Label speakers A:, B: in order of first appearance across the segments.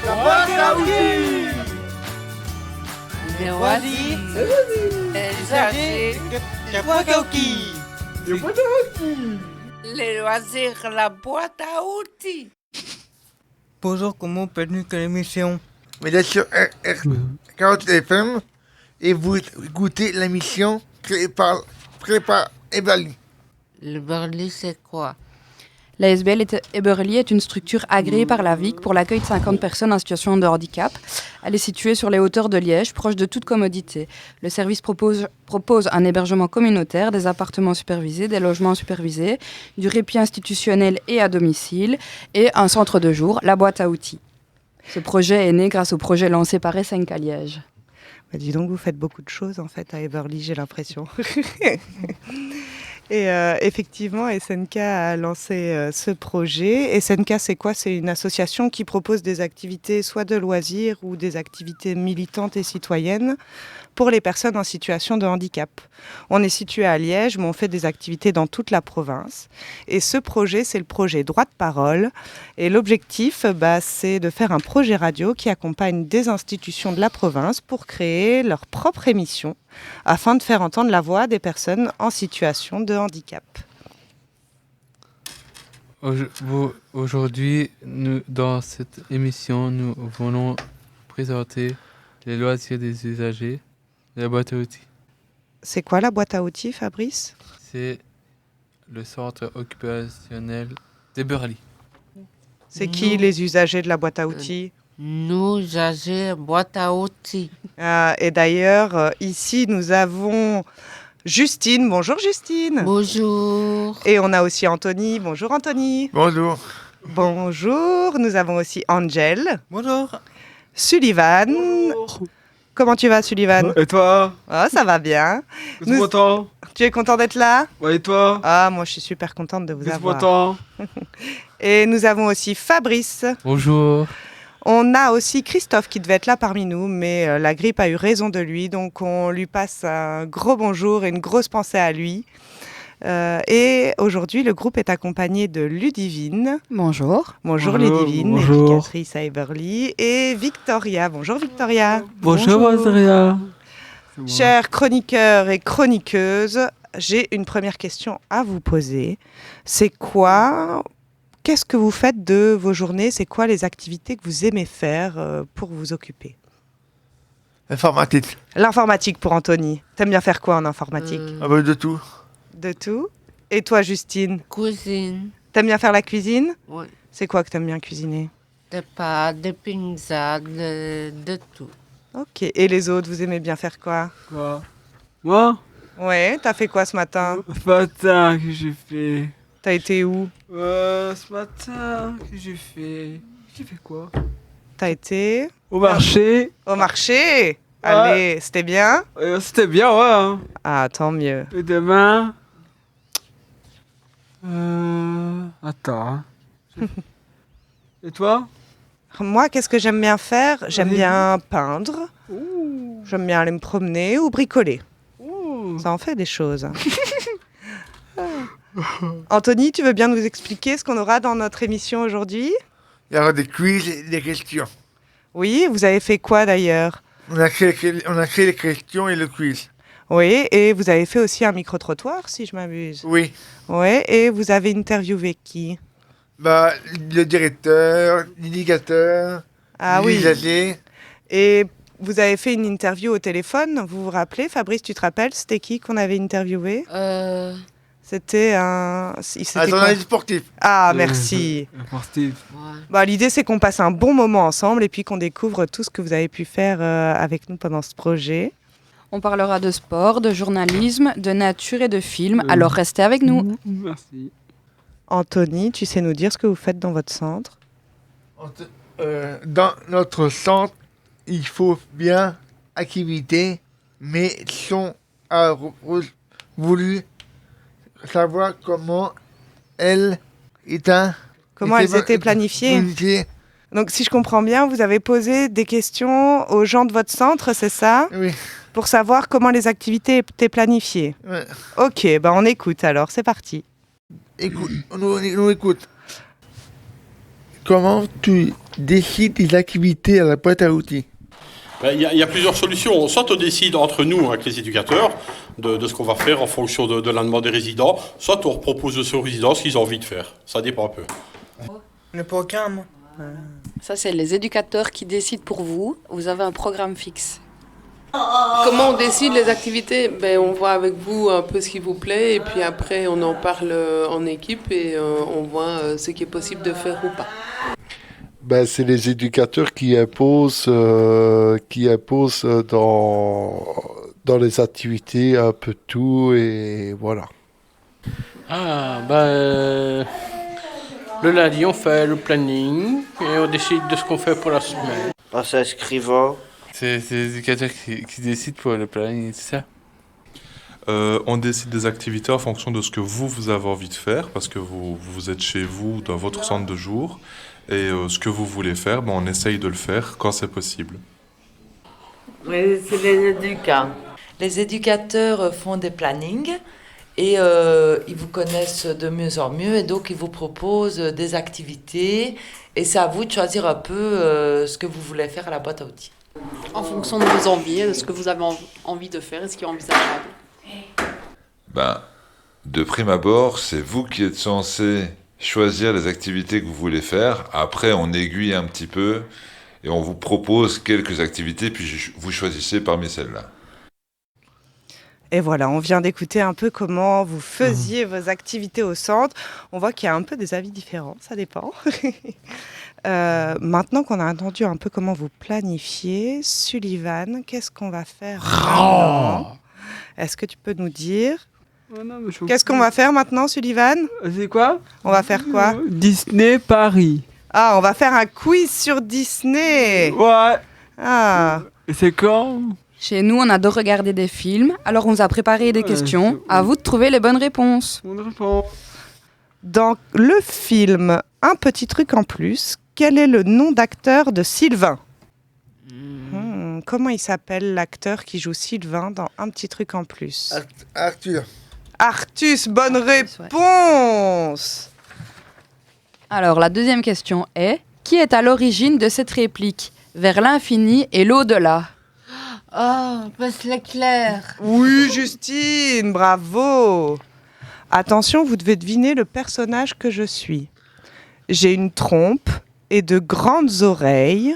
A: La boîte à outils.
B: Les loisirs, les âgés, la boîte à outils. Les loisirs, la boîte à outils.
C: Bonjour, comment peut-on que l'émission?
D: Vous êtes sur Carotte FM et vous écoutez l'émission créée par Eberly.
B: Le Berly, c'est quoi?
E: L'ASBL Eberly est une structure agréée par la VIC pour l'accueil de 50 personnes en situation de handicap. Elle est située sur les hauteurs de Liège, proche de toute commodité. Le service propose un hébergement communautaire, des appartements supervisés, des logements supervisés, du répit institutionnel et à domicile, et un centre de jour, la boîte à outils. Ce projet est né grâce au projet lancé par SNK Liège.
F: Bah dis donc, vous faites beaucoup de choses en fait à Eberly, j'ai l'impression. Et effectivement, SNK a lancé ce projet. SNK, c'est quoi? C'est une association qui propose des activités soit de loisirs ou des activités militantes et citoyennes pour les personnes en situation de handicap. On est situé à Liège, mais on fait des activités dans toute la province. Et ce projet, c'est le projet Droit de parole. Et l'objectif, c'est de faire un projet radio qui accompagne des institutions de la province pour créer leur propre émission afin de faire entendre la voix des personnes en situation de handicap.
G: Aujourd'hui, dans cette émission, nous voulons présenter les loisirs des usagers, la boîte à outils.
F: C'est quoi la boîte à outils, Fabrice?
G: C'est le centre occupationnel d'Eberly.
F: C'est qui les usagers de la boîte à outils?
B: Nous, usagers, boîte à outils.
F: Et d'ailleurs, ici, nous avons Justine. Bonjour Justine.
B: Bonjour.
F: Et on a aussi Anthony. Bonjour Anthony.
D: Bonjour.
F: Bonjour. Nous avons aussi Angel.
C: Bonjour.
F: Sullivan.
H: Bonjour.
F: Comment tu vas Sullivan?
H: Et toi?
F: Ah, ça va bien.
H: Qu'est-ce content?
F: Tu es content d'être là?
H: Ouais, et toi?
F: Ah, moi je suis super contente de vous
H: Qu'est-ce
F: avoir.
H: content?
F: Et nous avons aussi Fabrice.
G: Bonjour.
F: On a aussi Christophe qui devait être là parmi nous, mais la grippe a eu raison de lui, donc on lui passe un gros bonjour et une grosse pensée à lui. Et aujourd'hui, le groupe est accompagné de Ludivine.
E: Bonjour.
F: Bonjour Ludivine, éducatrice à Eberly, et Victoria. Bonjour Victoria.
H: Bonjour Victoria.
F: Chers chroniqueurs et chroniqueuses, j'ai une première question à vous poser. Qu'est-ce que vous faites de vos journées? C'est quoi les activités que vous aimez faire pour vous occuper?
D: Informatique.
F: L'informatique pour Anthony. T'aimes bien faire quoi en informatique?
D: De tout.
F: De tout. Et toi, Justine?
B: Cuisine.
F: T'aimes bien faire la cuisine?
B: Oui.
F: C'est quoi que t'aimes bien cuisiner?
B: Des pâtes, des pizzas, de tout.
F: Ok. Et les autres, vous aimez bien faire quoi?
H: Quoi? Moi?
F: Ouais, t'as fait quoi ce matin?
H: Ce matin que j'ai fait.
F: T'as été où?
H: Ce matin que j'ai fait. J'ai fait quoi?
F: T'as été
H: Au marché.
F: au marché? Allez, c'était bien?
H: C'était bien, ouais. Hein.
F: Ah, tant mieux.
H: Et demain? Attends. Hein. Et toi?
F: Moi, qu'est-ce que j'aime bien faire? J'aime
H: Vas-y.
F: bien peindre.
H: Ouh.
F: J'aime bien aller me promener ou bricoler.
H: Ouh.
F: Ça en fait des choses. Anthony, tu veux bien nous expliquer ce qu'on aura dans notre émission aujourd'hui?
D: Il y aura des quiz et des questions.
F: Oui, vous avez fait quoi d'ailleurs?
D: On a créé les questions et le quiz.
F: Oui, et vous avez fait aussi un micro-trottoir, si je m'abuse.
D: Oui.
F: Oui, et vous avez interviewé qui?
D: Le directeur, l'indicateur,
F: Ah oui.
D: l'usager.
F: Et vous avez fait une interview au téléphone, vous vous rappelez? Fabrice, tu te rappelles, c'était qui qu'on avait interviewé? C'était un...
D: Un journaliste sportif.
F: Ah, merci.
H: Sportif.
B: Ouais.
F: L'idée, c'est qu'on passe un bon moment ensemble et puis qu'on découvre tout ce que vous avez pu faire avec nous pendant ce projet.
E: On parlera de sport, de journalisme, de nature et de films. Alors restez avec nous.
H: Merci.
F: Anthony, tu sais nous dire ce que vous faites dans votre centre?
D: Dans notre centre, il faut bien activité, mais sont voulu savoir comment elles étaient
F: planifiées. Donc, si je comprends bien, vous avez posé des questions aux gens de votre centre, c'est ça?
D: Oui.
F: Pour savoir comment les activités étaient planifiées.
D: Ouais.
F: Ok, on écoute alors, c'est parti.
D: Écoute, on écoute. comment tu décides des activités à la boîte à outils?
I: Il y a plusieurs solutions. Soit on décide entre nous, avec les éducateurs, de ce qu'on va faire en fonction de la demande des résidents, soit on propose aux résidents ce qu'ils ont envie de faire. Ça dépend un peu.
C: Le programme.
E: Ça, c'est les éducateurs qui décident pour vous. Vous avez un programme fixe.
H: Comment on décide les activités? On voit avec vous un peu ce qui vous plaît et puis après on en parle en équipe et on voit ce qui est possible de faire ou pas.
A: C'est les éducateurs qui imposent dans les activités un peu tout et voilà.
J: Le lundi, on fait le planning et on décide de ce qu'on fait pour la semaine.
K: En s'inscrivant.
G: C'est les éducateurs qui décident pour le planning, c'est ça?
L: On décide des activités en fonction de ce que vous avez envie de faire, parce que vous êtes chez vous, dans votre centre de jour, et ce que vous voulez faire, on essaye de le faire quand c'est possible.
B: Oui, c'est les éducateurs.
M: Les éducateurs font des plannings et ils vous connaissent de mieux en mieux et donc ils vous proposent des activités et c'est à vous de choisir un peu ce que vous voulez faire à la boîte à outils.
N: En fonction de vos envies, de ce que vous avez envie de faire et ce qui est envisageable.
O: De prime abord, c'est vous qui êtes censé choisir les activités que vous voulez faire. Après, on aiguille un petit peu et on vous propose quelques activités, puis vous choisissez parmi celles-là.
F: Et voilà, on vient d'écouter un peu comment vous faisiez vos activités au centre. On voit qu'il y a un peu des avis différents, ça dépend. Maintenant qu'on a entendu un peu comment vous planifiez, Sullivan, qu'est-ce qu'on va faire maintenant? Est-ce que tu peux nous dire qu'est-ce qu'on va faire maintenant, Sullivan?
H: C'est quoi?
F: On va faire quoi?
H: Disney Paris.
F: Ah, on va faire un quiz sur Disney.
H: Ouais.
F: Ah.
H: Et c'est quand?
E: Chez nous, on adore regarder des films, alors on vous a préparé des questions. À vous de trouver les bonnes réponses.
F: Dans le film Un petit truc en plus, quel est le nom d'acteur de Sylvain? Comment il s'appelle l'acteur qui joue Sylvain dans Un petit truc en plus?
D: Arthur.
F: Artus, bonne réponse.
E: Alors, la deuxième question est, qui est à l'origine de cette réplique? Vers l'infini et l'au-delà.
B: Oh, Buzz l'éclair.
F: Oui, Justine, bravo. Attention, vous devez deviner le personnage que je suis. J'ai une trompe et de grandes oreilles.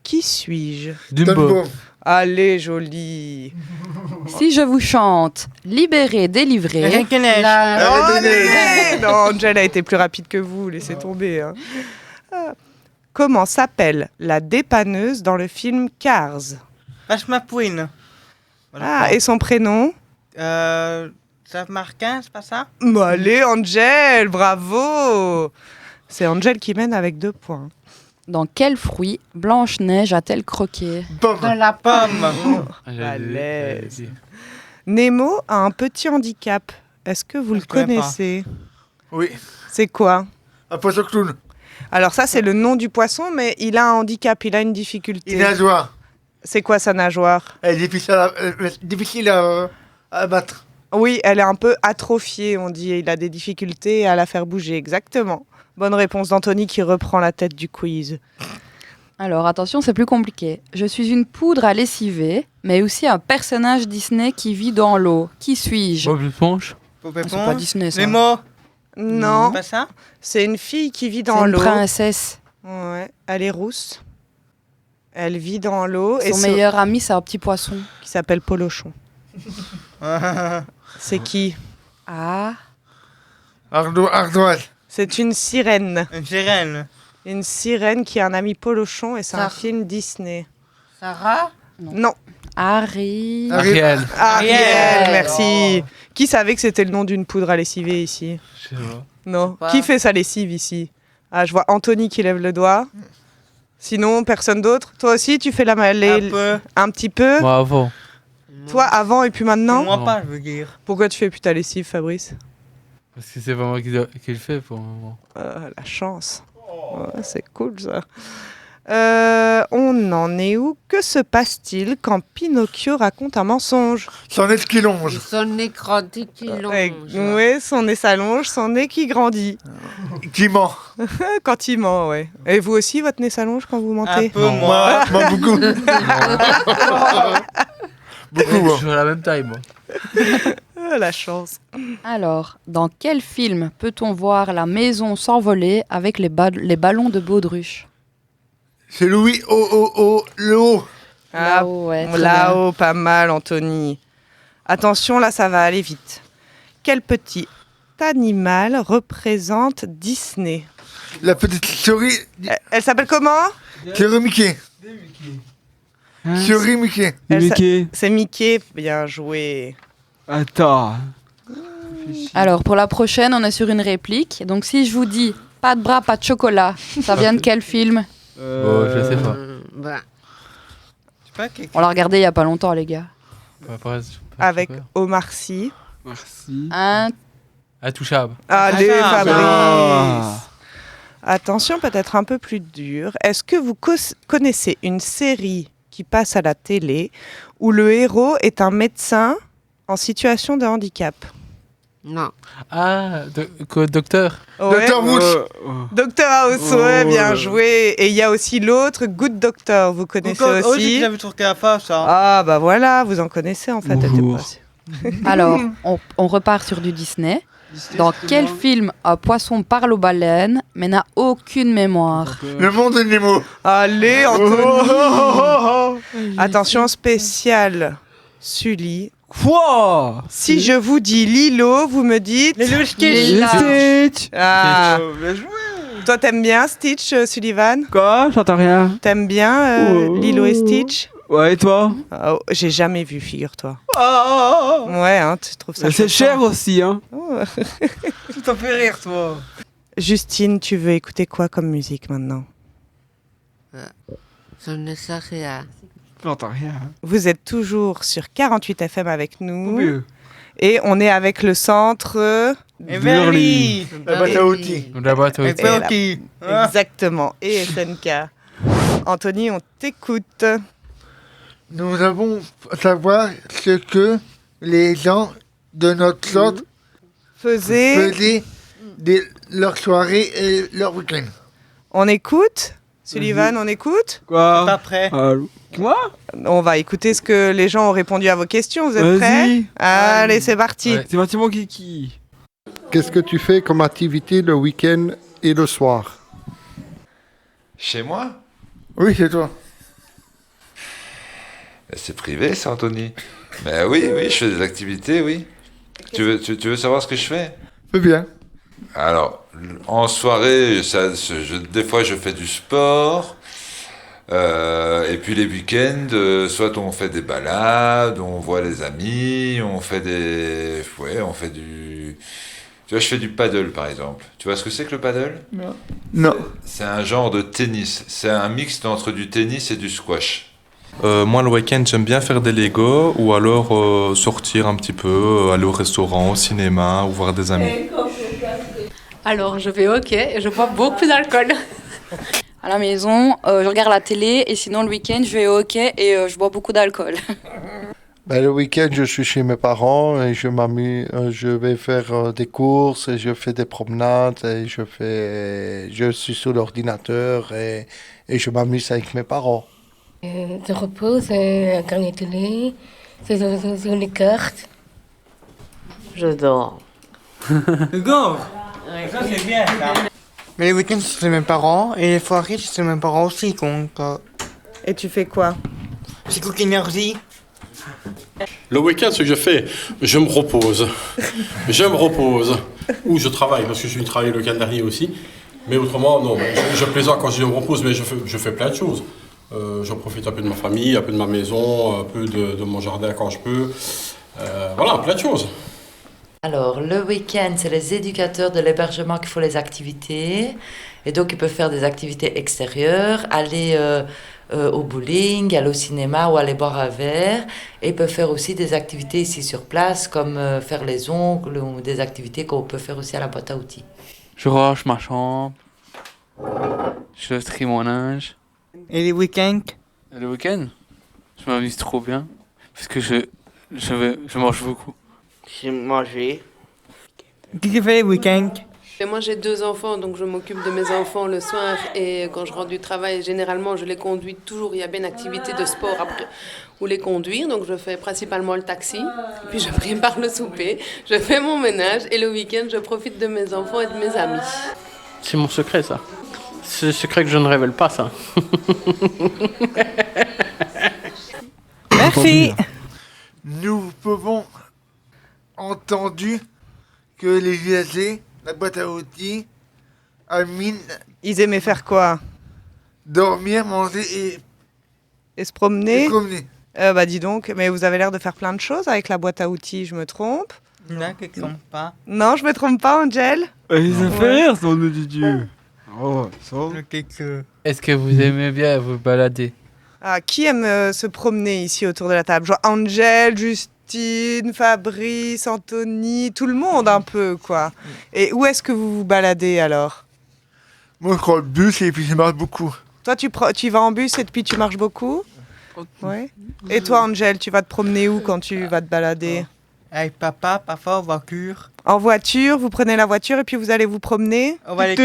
F: Qui suis-je?
H: Dumbo.
F: Allez, joli.
E: Si je vous chante « Libéré, délivré »,
F: non, Angel a été plus rapide que vous, laissez tomber. Hein. Comment s'appelle la dépanneuse dans le film Cars?
C: Vache McQueen.
F: Ah, et son prénom?
C: Marquin, c'est pas ça?
F: Allez, Angel, bravo. C'est Angel qui mène avec 2 points.
E: Dans quel fruit Blanche-Neige a-t-elle croqué?
B: Dans la pomme.
F: À l'aise. Nemo a un petit handicap. Est-ce que vous le connaissez?
D: Oui.
F: C'est quoi?
D: Un poisson clown.
F: Alors ça, c'est le nom du poisson, mais il a un handicap, il a une difficulté.
D: Une nageoire.
F: C'est quoi sa nageoire?
D: Elle est difficile à battre.
F: Oui, elle est un peu atrophiée, on dit. Il a des difficultés à la faire bouger, exactement. Bonne réponse d'Anthony qui reprend la tête du quiz.
E: Alors attention, c'est plus compliqué. Je suis une poudre à lessiver, mais aussi un personnage Disney qui vit dans l'eau. Qui suis-je?
G: Bob l'éponge.
E: C'est pas Disney, ça.
C: Nemo.
F: Non,
C: Pas ça?
F: c'est une fille qui vit
E: C'est
F: dans
E: une
F: l'eau.
E: princesse.
F: Ouais, elle est rousse. Elle vit dans l'eau.
E: Son meilleur ami, c'est un petit poisson.
F: Qui s'appelle Polochon. C'est qui?
E: Ah.
D: Ardoise.
F: C'est une sirène.
C: Une sirène.
F: Une sirène qui a un ami Polochon et c'est un film Disney.
B: Sarah?
F: Non.
E: Ariel.
F: Ariel, merci. Qui savait que c'était le nom d'une poudre à lessiver ici?
G: Je sais pas.
F: Non.
B: Pas.
F: Qui fait sa lessive ici? Ah, je vois Anthony qui lève le doigt. Sinon, personne d'autre? Toi aussi, tu fais un petit peu?
G: Moi avant.
F: Toi, avant et puis maintenant?
C: Moi pas, je veux dire.
F: Pourquoi tu fais plus ta lessive, Fabrice?
G: Parce que c'est pas moi qui le fais pour le moment.
F: La chance. Ouais, c'est cool, ça. On en est où? Que se passe-t-il quand Pinocchio raconte un mensonge?
D: Son nez qui longe.
B: Son nez grandit qui longe.
F: Oui, son nez s'allonge, son nez qui grandit.
D: Qui ment.
F: Quand il ment, ouais. Et vous aussi, votre nez s'allonge quand vous mentez?
C: Un peu, moi.
D: Moi, beaucoup. Beaucoup.
G: Je suis à la même taille, moi.
F: Ah, la chance.
E: Alors, dans quel film peut-on voir la maison s'envoler avec les ballons de baudruche?
D: C'est Louis le haut.
F: Ah,
E: Là-haut, ouais, très
F: là-haut, pas mal, Anthony. Attention, là, ça va aller vite. Quel petit animal représente Disney?
D: La petite souris.
F: Elle s'appelle comment?
D: Souris Mickey. Souris Mickey.
F: Mickey. C'est Mickey, bien joué.
K: Attends.
E: Alors, pour la prochaine, on est sur une réplique. Donc, si je vous dis pas de bras, pas de chocolat, ça vient de quel film?
G: Je sais pas.
B: Bah,
E: On l'a regardé il y a pas longtemps, les gars.
F: Avec Omar Sy.
K: Merci.
G: Intouchable.
F: Allez,
K: Ah.
F: Fabrice. Attention, peut-être un peu plus dur. Est-ce que vous connaissez une série qui passe à la télé où le héros est un médecin en situation de handicap?
B: non.
G: Ah, docteur.
F: Ouais.
D: Dr. Woods.
F: Dr House, ouais, bien joué. Et il y a aussi l'autre, Good Doctor, vous connaissez aussi?
C: J'avais toujours qu'à la face, ça.
F: Ah, bah voilà, vous en connaissez en fait. elle était pas sûre.
E: Alors, on repart sur du Disney. Dans quel film un poisson parle aux baleines mais n'a aucune mémoire?
D: Le monde de Nemo.
F: Allez, Anthony. Attention spéciale, Sully.
K: Quoi?
F: Si je vous dis Lilo, vous me dites...
K: Stitch.
F: Ah.
C: Bien joué.
F: Toi, t'aimes bien Stitch, Sullivan?
K: Quoi? J'entends rien.
F: T'aimes bien Lilo et Stitch?
K: Ouais, et toi?
F: Oh, j'ai jamais vu, figure-toi.
K: Oh.
F: Ouais, hein, tu trouves ça
K: C'est
F: choquant?
K: cher aussi, hein.
F: Oh.
C: Tu t'en fais rire, toi.
F: Justine, tu veux écouter quoi comme musique maintenant?
B: Je ne sais rien.
K: J'entends rien.
F: Vous êtes toujours sur 48 FM avec nous.
K: Oui.
F: Et on est avec le centre...
C: Everly.
D: La boîte à outils.
G: La boîte à
C: Et
G: outils.
C: Perky.
F: Exactement. Et SNK. Anthony, on t'écoute.
D: Nous avons à savoir ce que les gens de notre sorte faisaient leur soirée et leur week-end.
F: On écoute? Sullivan, on écoute?
K: Quoi?
C: Pas prêt.
K: Quoi?
F: On va écouter ce que les gens ont répondu à vos questions. Vous êtes prêts?
K: Vas-y.
F: Allez, c'est parti.
G: Ouais.
K: C'est parti, mon kiki.
A: Qu'est-ce que tu fais comme activité le week-end et le soir?
O: Chez moi?
D: Oui, c'est toi.
O: C'est privé, ça, Anthony. Mais oui, je fais des activités, oui. Tu veux savoir ce que je fais?
D: C'est bien.
O: Alors, en soirée, des fois, je fais du sport. Et puis les week-ends, soit on fait des balades, on voit les amis, on fait du... Tu vois, je fais du paddle, par exemple. Tu vois ce que c'est que le paddle?
D: Non.
O: C'est un genre de tennis. C'est un mixte entre du tennis et du squash.
L: Moi, le week-end, j'aime bien faire des Lego ou alors sortir un petit peu, aller au restaurant, au cinéma ou voir des amis.
N: Alors, je vais au hockey et je bois beaucoup d'alcool.
E: À la maison, je regarde la télé et sinon le week-end, je vais au hockey et je bois beaucoup d'alcool.
A: Ben, le week-end, je suis chez mes parents et je m'amuse. Je vais faire des courses et je fais des promenades et je suis sur l'ordinateur et je m'amuse avec mes parents.
P: Je repose, regarde la télé, je joue les cartes.
B: Je dors.
C: Tu dors? Ça, c'est bien, ça. Mais les week-ends, c'est chez mes parents, et les soirées, c'est chez mes parents aussi, donc...
F: Et tu fais quoi?
C: C'est Cook Energy.
I: Le week-end, ce que je fais, je me repose. Ou je travaille, parce que je suis travaillé le week-end dernier aussi. Mais autrement, non, je plaisante quand je me repose, mais je fais plein de choses. Je profite un peu de ma famille, un peu de ma maison, un peu de mon jardin quand je peux. Voilà, plein de choses.
M: Alors, le week-end, c'est les éducateurs de l'hébergement qui font les activités. Et donc, ils peuvent faire des activités extérieures, aller au bowling, aller au cinéma ou aller boire un verre. Et ils peuvent faire aussi des activités ici sur place, comme faire les ongles ou des activités qu'on peut faire aussi à la boîte à outils.
G: Je range ma chambre. Je trie mon linge.
C: Et les week-ends?
G: Le week-end, je m'amuse trop bien. Parce que je mange beaucoup.
C: J'ai mangé. Qu'est-ce que tu fais les week-ends?
H: Et moi j'ai 2 enfants, donc je m'occupe de mes enfants le soir et quand je rentre du travail, généralement je les conduis toujours, il y a bien une activité de sport après où les conduire, donc je fais principalement le taxi, puis je prépare le souper, je fais mon ménage et le week-end je profite de mes enfants et de mes amis.
J: C'est mon secret, ça. C'est le secret que je ne révèle pas, ça.
C: Merci.
D: Nous pouvons entendu que les usagers, la boîte à outils, Amine,
F: Ils aimaient faire quoi?
D: dormir, manger
F: Et se promener?
D: et promener.
F: Bah dis donc, mais vous avez l'air de faire plein de choses avec la boîte à outils, je me trompe?
C: Non, qui ne trompe pas.
F: Non, je me trompe pas, Angel?
K: Ça fait rire, son nom de Dieu. Oh, ça.
G: Est-ce que vous aimez bien vous balader?
F: Ah, qui aime se promener ici autour de la table? Genre Angel, Justine, Fabrice, Anthony, tout le monde un peu, quoi. Et où est-ce que vous vous baladez alors?
D: Moi, je prends le bus et puis je marche beaucoup.
F: Toi, tu vas en bus et puis tu marches beaucoup? Ouais. Et toi, Angel, tu vas te promener où quand tu vas te balader?
C: Avec papa, parfois en voiture.
F: En voiture, vous prenez la voiture et puis vous allez vous promener?
C: On va aller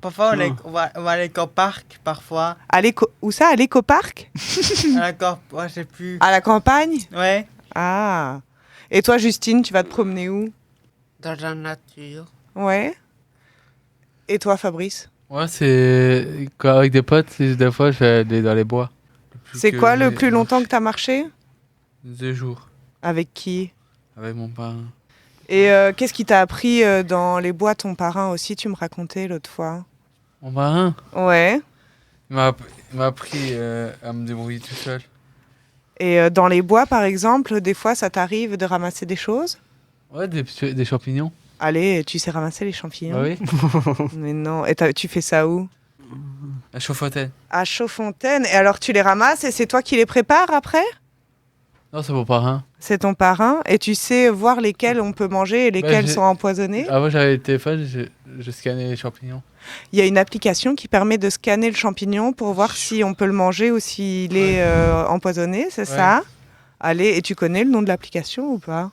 C: parfois on va aller au parc, parfois.
F: Où ça? À l'éco-parc?
C: Je sais plus.
F: À la campagne?
C: Ouais.
F: Ah. Et toi, Justine, tu vas te promener où?
B: Dans la nature.
F: Ouais. Et toi, Fabrice?
G: Moi, c'est avec des potes, des fois, je vais aller dans les bois.
F: C'est quoi le plus longtemps que tu as marché?
G: 2 jours.
F: Avec qui?
G: Avec mon parrain.
F: Et qu'est-ce qui t'a appris dans les bois, ton parrain aussi, tu me racontais l'autre fois?
G: Mon parrain?
F: Ouais.
G: Il m'a appris à me débrouiller tout seul.
F: Et dans les bois, par exemple, des fois, ça t'arrive de ramasser des choses?
G: Ouais, des champignons.
F: Allez, tu sais ramasser les champignons?
G: Ah oui.
F: Mais non. Et tu fais ça où?
G: À Chaudfontaine.
F: À Chaudfontaine. Et alors, tu les ramasses et c'est toi qui les prépares après?
G: Non, c'est mon parrain.
F: C'est ton parrain. Et tu sais voir lesquels on peut manger et lesquels sont empoisonnés?
G: Avant, j'avais le téléphone, je scannais les champignons.
F: Il y a une application qui permet de scanner le champignon pour voir si on peut le manger ou s'il est empoisonné, c'est ça? Allez, et tu connais le nom de l'application ou pas?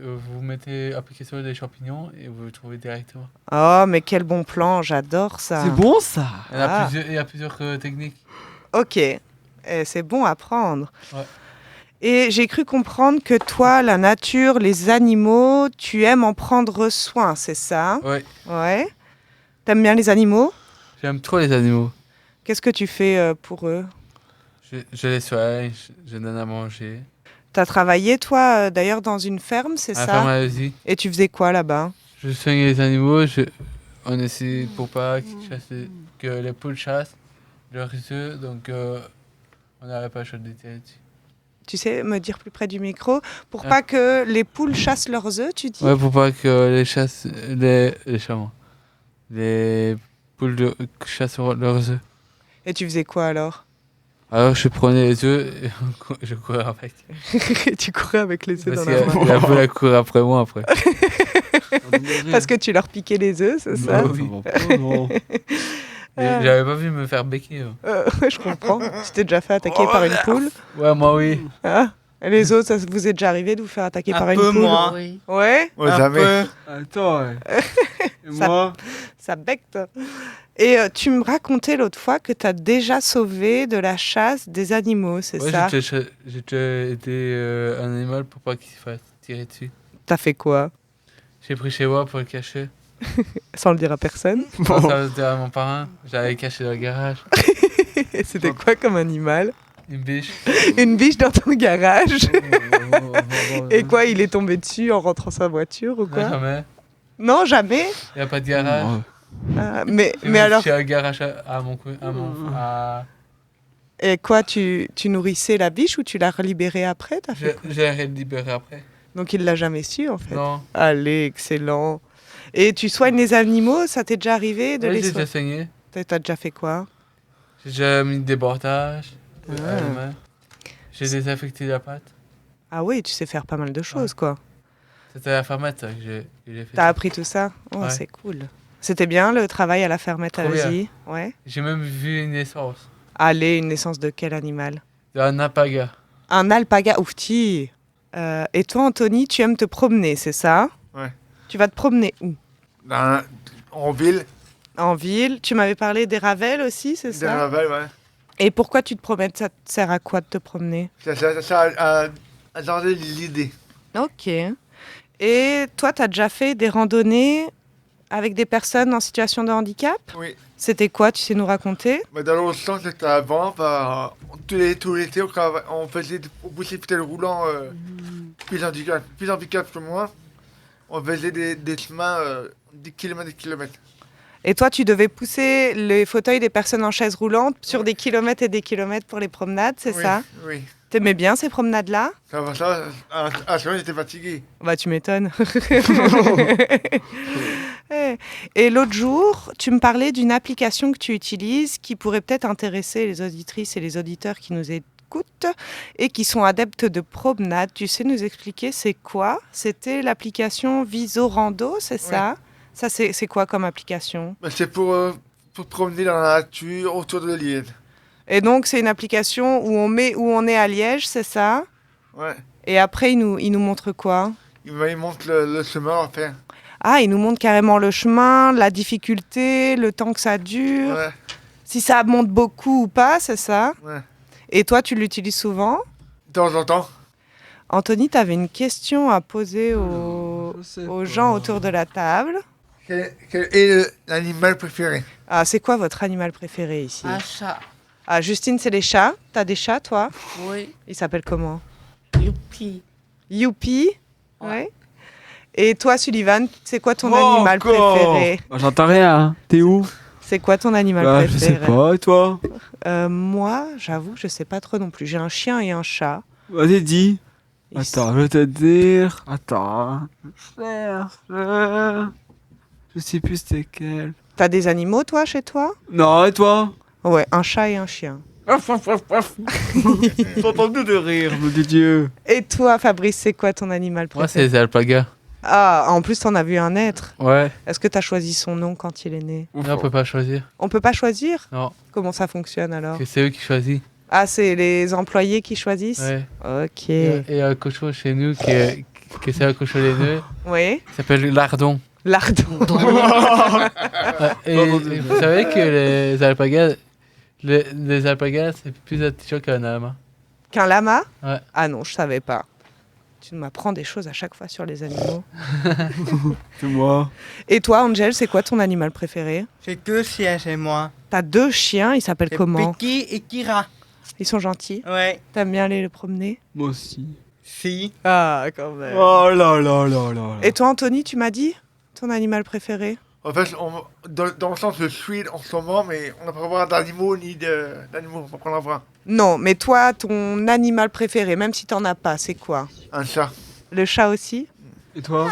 G: Vous mettez application des champignons et vous le trouvez directement.
F: Oh, mais quel bon plan, j'adore ça.
K: C'est bon ça.
G: Il y a plusieurs techniques.
F: Ok, c'est bon à prendre.
G: Ouais.
F: Et j'ai cru comprendre que toi, la nature, les animaux, tu aimes en prendre soin, c'est ça?
G: Ouais.
F: Ouais. T'aimes bien les animaux?
G: J'aime trop les animaux.
F: Qu'est-ce que tu fais pour eux?
G: Je les soigne, je donne à manger.
F: T'as travaillé, toi, d'ailleurs, dans une ferme, c'est ça?
G: Ferme à Asie.
F: Et tu faisais quoi là-bas?
G: Je soigne les animaux, on essaie pour pas que les poules chassent leurs œufs, donc on n'arrête pas de choisir des dessus.
F: Tu sais me dire plus près du micro? Pour pas que les poules chassent leurs œufs, tu dis?
G: Ouais, pour pas que les poules chassent leurs œufs.
F: Et tu faisais quoi alors?
G: Alors je prenais les œufs et je courais avec.
F: Tu courais avec les œufs
G: dans
F: la main?
G: La poule elle courait après moi après.
F: Parce que tu leur piquais les œufs, c'est ça?
G: Oui. J'avais pas vu me faire becquer.
F: Je comprends. Tu t'es déjà fait attaquer par une poule?
G: Ouais, moi oui.
F: Ah, et les autres, ça vous est déjà arrivé de vous faire attaquer par une poule?
C: Moi.
B: Oui.
F: Ouais?
D: Jamais.
K: Attends, ouais. Et moi?
F: Ça becte. Et tu me racontais l'autre fois que tu as déjà sauvé de la chasse des animaux, c'est ça?
G: J'ai déjà été un animal pour pas qu'il se fasse tirer dessus.
F: T'as fait quoi?
G: J'ai pris chez moi pour le cacher.
F: Sans le dire à personne?
G: Sans le dire à mon parrain. J'avais caché dans le garage.
F: Et c'était quoi comme animal?
G: Une biche.
F: Une biche dans ton garage? Et quoi, il est tombé dessus en rentrant sa voiture ou quoi?
G: Non, jamais.
F: Non, jamais?
G: Il n'y a pas de garage.
F: Mais alors...
G: J'ai un garage à mon...
F: Et quoi, tu nourrissais la biche ou tu l'as libérée après?
G: J'ai libéré après.
F: Donc il l'a jamais su en fait?
G: Non.
F: Allez, excellent. Et tu soignes les animaux? Ça t'est déjà arrivé de les
G: j'ai déjà saigné.
F: T'as déjà fait quoi?
G: J'ai déjà mis des bordages. J'ai désinfecté la pâte.
F: Ah oui, tu sais faire pas mal de choses quoi.
G: C'était à la fermette que j'ai fait.
F: T'as appris tout ça? Oh,
G: ouais.
F: C'est cool. C'était bien le travail à la fermette à
G: Trop bien.
F: Lezy? Ouais.
G: J'ai même vu une naissance
F: Allez, une naissance de quel animal?
G: d'un alpaga.
F: Un alpaga, oufti. Et toi, Anthony, tu aimes te promener, c'est ça?
D: Ouais.
F: Tu vas te promener où?
D: En ville.
F: En ville. Tu m'avais parlé des Ravels aussi, c'est ça?
D: Des Ravels, ouais.
F: Et pourquoi tu te promènes? Ça te sert à quoi de te promener?
D: Ça a changé l'idée.
F: Ok. Et toi, tu as déjà fait des randonnées avec des personnes en situation de handicap?
D: Oui.
F: C'était quoi? Tu sais nous raconter?
D: Mais dans l'autre sens, c'était avant, tout l'été, on faisait au bout des fauteuils roulants, plus handicap que moi. On faisait des chemins 10 km, 10 km.
F: Et toi, tu devais pousser les fauteuils des personnes en chaise roulante sur des kilomètres et des kilomètres pour les promenades, c'est ça?
D: Oui.
F: T'aimais bien ces promenades-là?
D: Ça va, ça, à ce moment, j'étais fatigué.
F: Bah, tu m'étonnes. Et l'autre jour, tu me parlais d'une application que tu utilises qui pourrait peut-être intéresser les auditrices et les auditeurs qui nous écoutent et qui sont adeptes de promenade. Tu sais nous expliquer c'est quoi? C'était l'application Visorando, c'est ça? Ça, c'est quoi comme application?
D: C'est pour promener dans la nature autour de Liège.
F: Et donc, c'est une application où on met où on est à Liège, c'est ça?
D: Ouais.
F: Et après, il nous montre quoi?
D: Il montre le chemin à faire.
F: Ah, il nous montre carrément le chemin, la difficulté, le temps que ça dure.
D: Ouais.
F: Si ça monte beaucoup ou pas, c'est ça?
D: Ouais.
F: Et toi, tu l'utilises souvent?
D: De temps en temps.
F: Anthony, tu avais une question à poser aux gens autour de la table.
D: Quel est l'animal préféré?
F: Ah, c'est quoi votre animal préféré ici?
B: Un chat.
F: Ah, Justine, c'est les chats. T'as des chats, toi?
B: Oui.
F: Il s'appelle comment?
B: Youpi.
F: Youpi? Ouais. Et toi, Sullivan, c'est quoi ton animal préféré?
K: Bah, j'entends rien. T'es où?
F: C'est quoi ton animal
K: Bah, je
F: préféré?
K: sais pas, et toi?
F: Moi, j'avoue, je sais pas trop non plus. J'ai un chien et un chat.
K: Vas-y, dis. Attends, je vais te dire. Attends. Je sais plus c'était quel.
F: T'as des animaux, toi, chez toi?
K: Non, et toi?
F: Ouais, un chat et un chien.
K: J'ai entendu de rire, mon Dieu.
F: Et toi, Fabrice, c'est quoi ton animal
G: Moi,
F: préféré?
G: c'est les alpagas.
F: Ah, en plus, t'en as vu un naître.
G: Ouais.
F: Est-ce que t'as choisi son nom quand il est né?
G: Non, on peut pas choisir.
F: On peut pas choisir?
G: Non.
F: Comment ça fonctionne alors?
G: C'est eux qui choisissent.
F: Ah, c'est les employés qui choisissent?
G: Ouais.
F: Ok.
G: Il y a un cochon chez nous qui c'est un cochon laineux.
F: Oui.
G: Il s'appelle Lardon.
F: Lardon.
G: Et vous savez que les alpagas, c'est plus intelligent qu'un lama.
F: Qu'un lama?
G: Ouais.
F: Ah non, je savais pas. Tu m'apprends des choses à chaque fois sur les animaux.
K: C'est moi.
F: Et toi, Angel, c'est quoi ton animal préféré?
C: J'ai 2 chiens chez moi.
F: T'as 2 chiens, ils s'appellent comment?
C: Piki et Kira.
F: Ils sont gentils?
C: Ouais.
F: T'aimes bien aller les promener?
K: Moi aussi.
C: Si.
F: Ah, quand même.
K: Oh là là là là.
F: Et toi, Anthony, tu m'as dit ton animal préféré?
D: En fait, dans le sens, je suis en ce moment, mais on n'a pas voir d'animaux ni d'animaux, on va prendre en voir.
F: Non, mais toi, ton animal préféré, même si t'en as pas, c'est quoi?
D: Un chat.
F: Le chat aussi?
K: Et toi?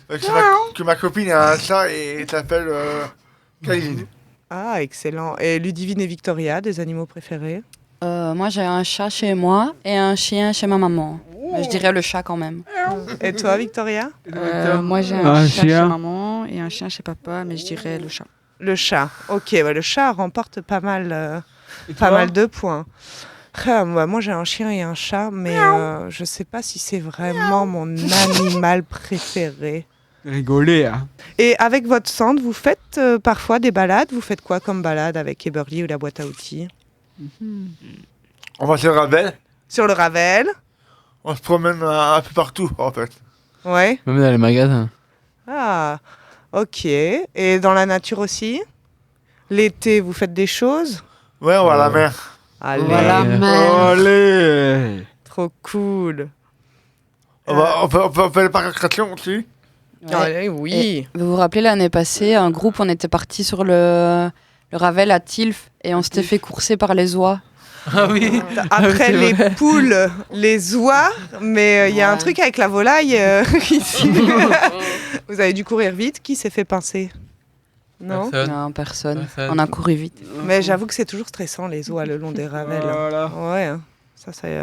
D: Que ma copine a un chat et elle s'appelle Khalid.
F: Ah, excellent. Et Ludivine et Victoria, des animaux préférés?
E: Moi, j'ai un chat chez moi et un chien chez ma maman. Mais je dirais le chat quand même.
F: Et toi, Victoria?
Q: Moi, j'ai un chat chez maman et un chien chez papa, mais je dirais le chat.
F: Le chat. Ok, bah, le chat remporte pas mal de points. Moi, j'ai un chien et un chat, mais je sais pas si c'est vraiment mon animal préféré.
K: Rigoler, hein.
F: Et avec votre centre, vous faites parfois des balades? Vous faites quoi comme balade avec Eberly ou la boîte à outils?
D: On va sur le Ravel.
F: Sur le Ravel.
D: On se promène un peu partout, en fait.
F: Ouais.
G: Même dans les magasins.
F: Ah, ok. Et dans la nature aussi? L'été, vous faites des choses?
D: Ouais, on va à la mer.
F: Allez.
B: On va à la mer.
K: Allez.
F: Trop cool.
D: On peut les parcs d'attractions aussi.
E: Ouais.
F: Allez, oui.
E: Et vous vous rappelez l'année passée, un groupe, on était parti sur le Ravel à Tilf et on s'était fait courser par les oies.
G: Ah oui.
F: Après
G: c'est
F: les
G: vrai.
F: poules, les oies, mais il y a un truc avec la volaille ici. Vous avez dû courir vite. Qui s'est fait pincer? Non.
E: Non, personne. On a couru vite.
F: Mais j'avoue que c'est toujours stressant les oies le long des Ravels.
K: Voilà.
F: Ouais. hein. Ça c'est.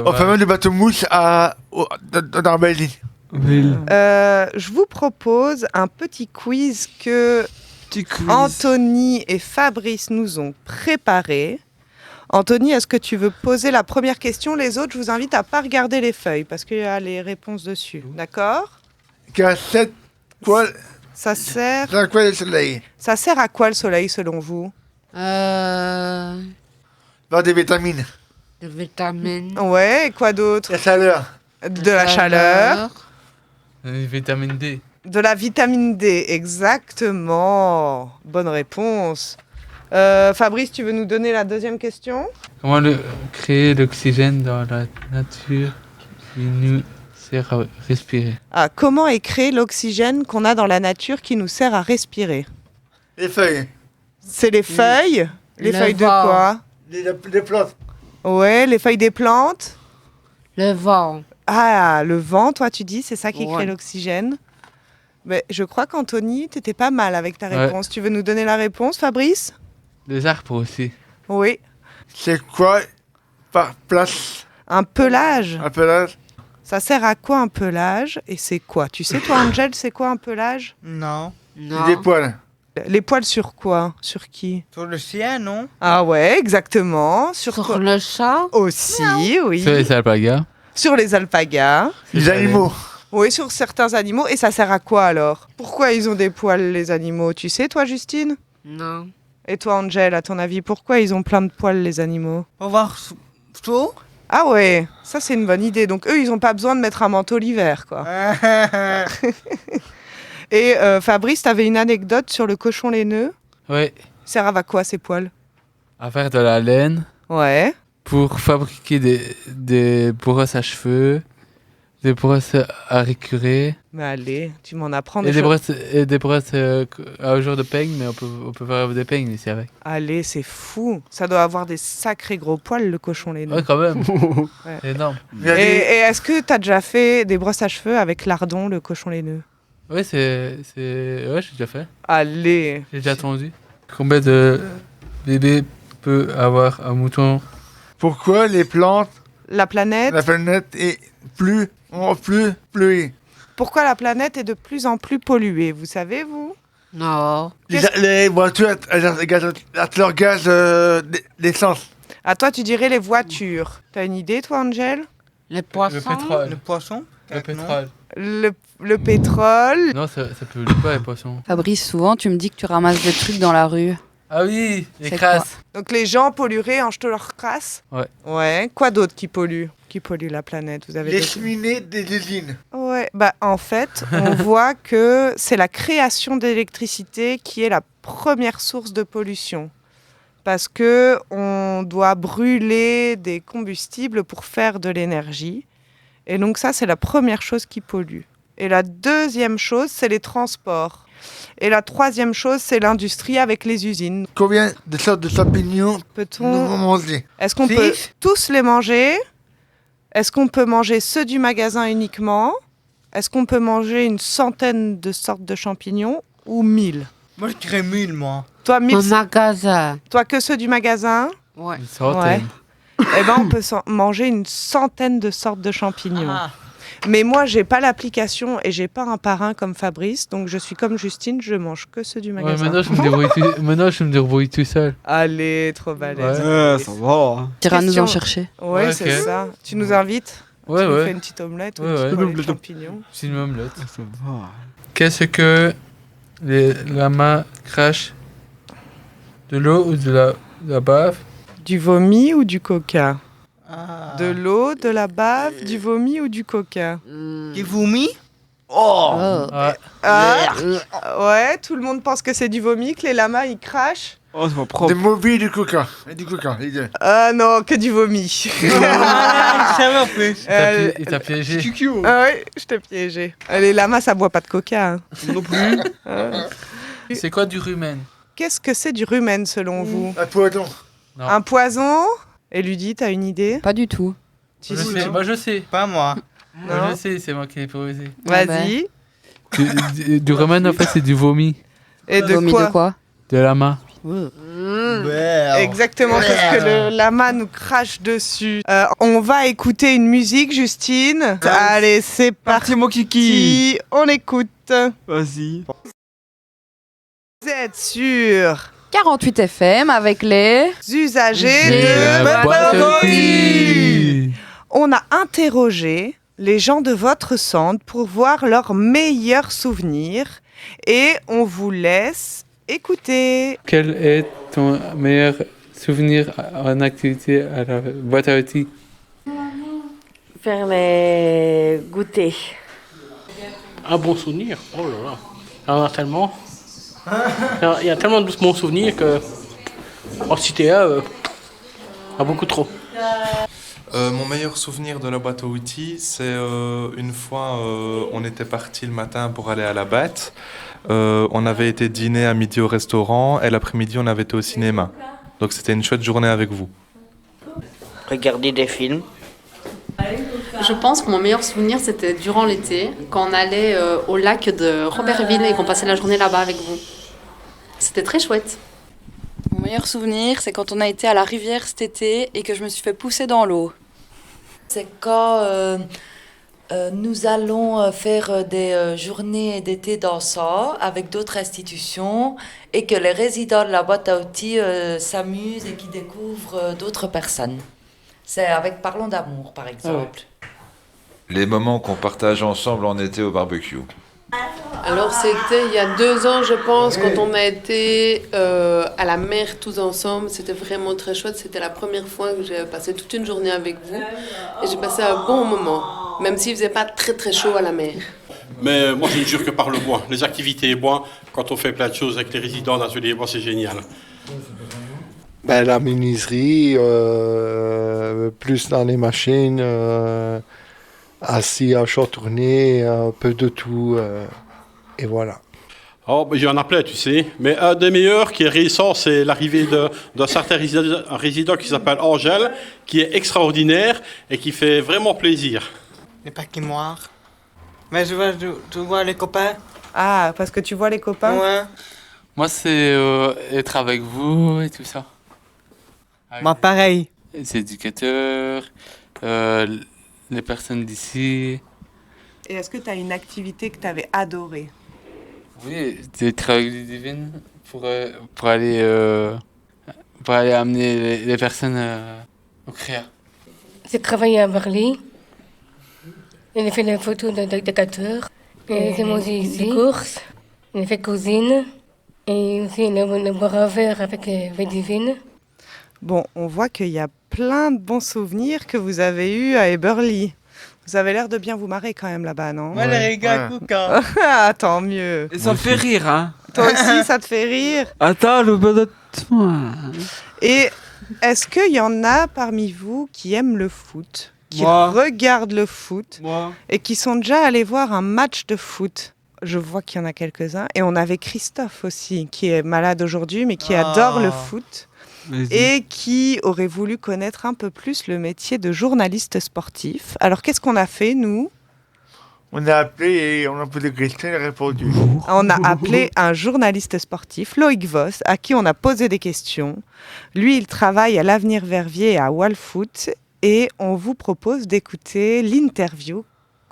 D: On fait même du bateau mouche dans Belgique.
F: Je vous propose un petit quiz que
K: Petit quiz.
F: Anthony et Fabrice nous ont préparé. Anthony, est-ce que tu veux poser la première question? Les autres, je vous invite à pas regarder les feuilles parce qu'il y a les réponses dessus. D'accord?
D: Cassette, quoi?
F: Ça sert...
D: À quoi le soleil?
F: Ça sert à quoi le soleil selon vous?
D: Avoir des vitamines.
B: Des vitamines.
F: Ouais, et quoi d'autre?
D: La chaleur.
F: De la chaleur.
G: Vitamine D.
F: De la vitamine D, exactement. Bonne réponse. Fabrice, tu veux nous donner la deuxième question?
G: Comment créer l'oxygène dans la nature qui nous sert à respirer?
F: Ah, comment est créé l'oxygène qu'on a dans la nature qui nous sert à respirer?
D: Les feuilles.
F: C'est les feuilles? Les
B: Le
F: feuilles de
B: vent.
F: quoi?
D: Les plantes.
F: Ouais, les feuilles des plantes.
B: Le vent.
F: Ah, le vent, toi tu dis, c'est ça qui crée
B: Ouais.
F: l'oxygène. Mais je crois qu'Anthony, t'étais pas mal avec ta
G: Ouais.
F: réponse. Tu veux nous donner la réponse, Fabrice?
G: Les arbres aussi.
F: Oui.
D: C'est quoi par place?
F: Un pelage.
D: Un pelage?
F: Ça sert à quoi un pelage? Et c'est quoi? Tu sais, toi, Angel, c'est quoi un pelage?
C: Non.
B: Non.
D: Des poils.
F: Les poils sur quoi? Sur qui?
C: Sur le chien, non?
F: Ah ouais, exactement. Sur
B: Sur
F: quoi?
B: le chat.
F: Aussi, oui.
G: Sur les alpagas.
F: Sur les alpagas.
D: Les animaux.
F: Oui, sur certains animaux. Et ça sert à quoi alors? Pourquoi ils ont des poils, les animaux? Tu sais, toi, Justine?
B: Non.
F: Et toi, Angel, à ton avis, pourquoi ils ont plein de poils, les animaux?
C: Pour voir chaud.
F: Ah ouais, ça c'est une bonne idée. Donc eux, ils n'ont pas besoin de mettre un manteau l'hiver, quoi. Et Fabrice, t'avais une anecdote sur le cochon laineux?
G: Ouais.
F: Ça sert à quoi ces poils?
G: À faire de la laine.
F: Ouais.
G: Pour fabriquer des brosses à cheveux, des brosses à récurer.
F: Mais allez, tu m'en apprends
G: Et
F: des choses.
G: des brosses à jour de peigne, mais on peut faire des peignes ici avec.
F: Allez, c'est fou. Ça doit avoir des sacrés gros poils, le cochon laineux.
G: Ouais, quand même.
F: Ouais.
G: C'est énorme.
F: Et est-ce que t'as déjà fait des brosses à cheveux avec lardon, le cochon laineux?
G: Ouais, ouais, j'ai déjà fait.
F: Allez.
G: J'ai déjà tendu. Combien de bébés peut avoir un mouton?
D: Pourquoi les plantes,
F: La planète.
D: la planète est plus polluée?
F: Pourquoi la planète est de plus en plus polluée? Vous savez, vous?
B: Non.
D: Les voitures, elles leur gaz d'essence.
F: À toi, tu dirais les voitures. T'as une idée, toi, Angel?
B: Les poissons.
G: Le pétrole.
C: Le poisson?
G: Le pétrole.
F: Le pétrole.
G: Non, ça pollue pas les poissons.
E: Fabrice, souvent tu me dis que tu ramasses des trucs dans la rue.
G: Ah oui, les
E: C'est
G: crasses.
F: Donc les gens pollueraient en jetant leurs crasses.
G: Ouais.
F: Ouais. Quoi d'autre qui pollue? Qui pollue la planète? Vous avez
D: Les
F: d'autres-
D: cheminées des usines.
F: Ouais. Bah en fait, on voit que c'est la création d'électricité qui est la première source de pollution. Parce que on doit brûler des combustibles pour faire de l'énergie. Et donc ça, c'est la première chose qui pollue. Et la deuxième chose, c'est les transports. Et la troisième chose, c'est l'industrie avec les usines.
D: Combien de sortes de champignons
F: Peut-on
D: nous manger?
F: Est-ce qu'on peut tous les manger? Est-ce qu'on peut manger ceux du magasin uniquement? Est-ce qu'on peut manger une centaine de sortes de champignons ou 1000?
C: Moi, je dirais 1000, moi.
F: Toi, 1000.
B: Au magasin.
F: Toi, que ceux du magasin?
B: Ouais.
G: Une centaine.
F: Eh ben, on peut manger une centaine de sortes de champignons.
C: Ah.
F: Mais moi, j'ai pas l'application et j'ai pas un parrain comme Fabrice, donc je suis comme Justine, je mange que ceux du
G: Ouais,
F: magasin.
G: maintenant, je me débrouille tout seul.
F: Allez, trop balèze.
K: Ouais, ça va.
E: Tu iras nous
F: Question-
E: en chercher.
F: Ouais,
G: Ouais,
F: c'est
G: ok.
F: ça. Tu nous invites?
G: Ouais,
F: Tu nous
G: ouais.
F: fais une petite omelette ou
G: Ouais,
F: une petite
G: ouais.
F: poêlée de champignons?
G: C'est une omelette.
K: Ça va.
G: Qu'est-ce que les lamas crachent? De l'eau ou de la bave?
F: Du vomi ou du coca?
C: Ah.
F: De l'eau, de la bave, du vomi ou du coca?
C: Du vomi?
F: Oh,
G: Ouais.
F: Ah, ouais, tout le monde pense que c'est du vomi, que les lamas ils crachent.
K: Oh, c'est pas propre.
D: Des mobiles du coca. Et du coca, les deux.
F: Ah non, que du vomi.
C: Ah, ça va plus.
G: Il t'a piégé.
F: Ah ouais, je t'ai piégé. Les lamas, ça boit pas de coca. Hein.
K: Non plus.
G: C'est quoi du rumen?
F: Qu'est-ce que c'est du rumen selon vous?
D: Un poison.
G: Non.
F: Un poison? Et Ludie, t'as une idée?
E: Pas du tout.
G: Moi je sais.
C: Pas moi.
G: Moi
F: Non.
G: je sais, c'est moi qui ai improvisé.
F: Vas-y.
G: Du rumen en fait c'est du vomi.
F: Et de
E: Vomi
F: quoi?
E: de quoi?
G: De lama.
F: Exactement, parce que le lama nous crache dessus. On va écouter une musique, Justine. Allez, c'est parti.
K: Parti, mon kiki.
F: On écoute.
K: Vas-y.
F: êtes sur
E: 48 FM avec les
F: usagers de Bateau. On a interrogé les gens de votre centre pour voir leurs meilleurs souvenirs et on vous laisse écouter.
G: Quel est ton meilleur souvenir en activité à la boîte à outils?
R: Faire les goûters.
J: Un bon souvenir? Oh là là. Il y en a tellement. Il y a tellement de bons souvenirs que en citer un, beaucoup trop.
L: Mon meilleur souvenir de la boîte à outils, c'est une fois on était parti le matin pour aller à la batte. On avait été dîner à midi au restaurant et l'après-midi on avait été au cinéma. Donc c'était une chouette journée avec vous.
R: Regarder des films.
N: Je pense que mon meilleur souvenir, c'était durant l'été, quand on allait au lac de Robertville et qu'on passait la journée là-bas avec vous. C'était très chouette.
E: Mon meilleur souvenir, c'est quand on a été à la rivière cet été et que je me suis fait pousser dans l'eau.
M: C'est quand nous allons faire des journées d'été dansant avec d'autres institutions et que les résidents de la boîte à outils s'amusent et qui découvrent d'autres personnes. C'est avec Parlons d'amour, par exemple.
O: Les moments qu'on partage ensemble en été au barbecue.
H: Alors c'était il y a 2 ans, je pense, quand on a été à la mer tous ensemble. C'était vraiment très chouette. C'était la première fois que j'ai passé toute une journée avec vous. Et j'ai passé un bon moment, même s'il faisait pas très très chaud à la mer.
I: Mais moi, je ne jure que par le bois. Les activités bois, quand on fait plein de choses avec les résidents d'atelier bois, c'est génial.
A: Ben, la menuiserie, plus dans les machines, assis à chaud tourné, un peu de tout, et voilà.
I: Oh, ben, il y en a plein, tu sais. Mais un des meilleurs qui est récent, c'est l'arrivée d'un certain résident qui s'appelle Angèle, qui est extraordinaire et qui fait vraiment plaisir.
C: Les patinoires. Mais je vois les copains.
F: Ah, parce que tu vois les copains?
C: Ouais.
G: Moi, c'est être avec vous et tout ça.
C: Moi, pareil.
G: Les éducateurs, les personnes d'ici.
F: Et est-ce que tu as une activité que tu avais adorée?
G: Oui, des travaux divines pour aller amener les personnes au CREA.
P: J'ai travaillé à Berlin. J'ai fait les photos d'éducateurs. J'ai mangé des courses. J'ai fait cuisine. Et aussi le boire un verre avec les divines.
F: Bon, on voit qu'il y a plein de bons souvenirs que vous avez eus à Eberly. Vous avez l'air de bien vous marrer quand même là-bas, non?
C: Moi, les gars, Kouka.
F: Ah, tant mieux.
K: Et ça me fait rire, hein.
F: Toi aussi, ça te fait rire?
K: Attends, le bonheur.
F: Et est-ce qu'il y en a parmi vous qui aiment le foot, qui
K: Moi.
F: regardent le foot
K: Moi.
F: et qui sont déjà allés voir un match de foot? Je vois qu'il y en a quelques-uns. Et on avait Christophe aussi, qui est malade aujourd'hui, mais qui adore le foot. Et qui aurait voulu connaître un peu plus le métier de journaliste sportif. Alors, qu'est-ce qu'on a fait, nous?
D: On a appelé et on a posé des questions et il a répondu.
F: On a appelé un journaliste sportif, Loïc Voss, à qui on a posé des questions. Lui, il travaille à l'Avenir Verviers et à Wallfoot. Et on vous propose d'écouter l'interview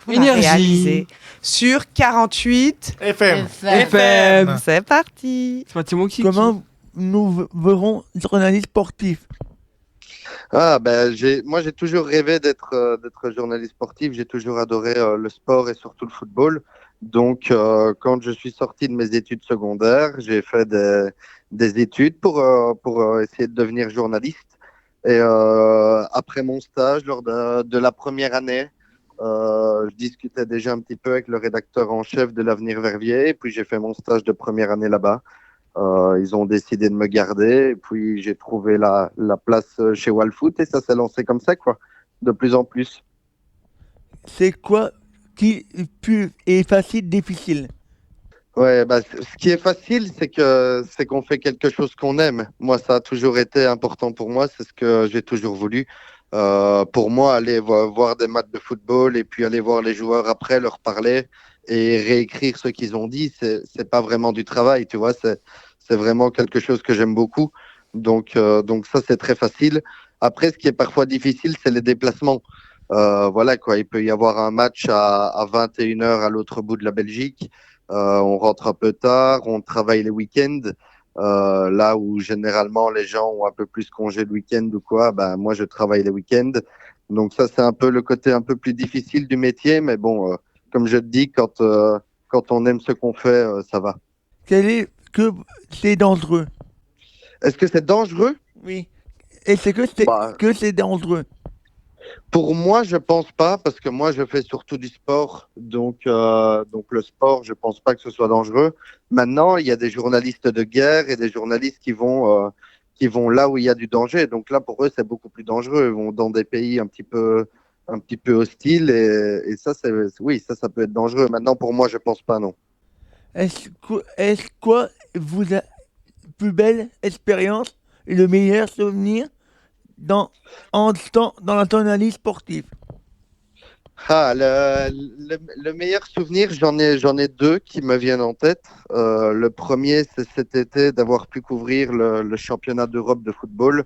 F: qu'on a réalisée sur 48
D: FM.
F: C'est parti.
K: Comment nous verrons journalistes sportifs?
S: Ah ben moi j'ai toujours rêvé d'être journaliste sportif. J'ai toujours adoré le sport et surtout le football. Donc quand je suis sorti de mes études secondaires, j'ai fait des études pour essayer de devenir journaliste. Et après mon stage, lors de la première année, je discutais déjà un petit peu avec le rédacteur en chef de l'Avenir Verviers. Et puis j'ai fait mon stage de première année là-bas. Ils ont décidé de me garder et puis j'ai trouvé la place chez Wallfoot et ça s'est lancé comme ça, quoi, de plus en plus.
K: C'est quoi qui est facile, difficile?
S: Ouais, bah, ce qui est facile, c'est qu'on fait quelque chose qu'on aime. Moi, ça a toujours été important pour moi, c'est ce que j'ai toujours voulu. Pour moi, aller voir des matchs de football et puis aller voir les joueurs après, leur parler et réécrire ce qu'ils ont dit, c'est pas vraiment du travail, tu vois, c'est vraiment quelque chose que j'aime beaucoup. Donc ça, c'est très facile. Après, ce qui est parfois difficile, c'est les déplacements. Voilà, quoi. Il peut y avoir un match à 21h à l'autre bout de la Belgique. On rentre un peu tard, on travaille les week-ends. Là où généralement les gens ont un peu plus congé le week-end ou quoi, ben moi je travaille les week-ends. Donc ça c'est un peu le côté un peu plus difficile du métier, mais bon, comme je te dis, quand on aime ce qu'on fait, ça va.
T: Quel est que c'est dangereux?
S: Est-ce que c'est dangereux?
T: Oui. Est-ce que c'est dangereux?
S: Pour moi, je pense pas, parce que moi, je fais surtout du sport. Donc le sport, je pense pas que ce soit dangereux. Maintenant, il y a des journalistes de guerre et des journalistes qui vont là où il y a du danger. Donc là, pour eux, c'est beaucoup plus dangereux. Ils vont dans des pays un petit peu hostiles et ça, oui, ça peut être dangereux. Maintenant, pour moi, je pense pas, non.
T: Est-ce quoi vous a plus belle expérience et le meilleur souvenir dans la journalisme sportive?
S: Le meilleur souvenir, j'en ai deux qui me viennent en tête. Le premier, c'est cet été d'avoir pu couvrir le championnat d'Europe de football.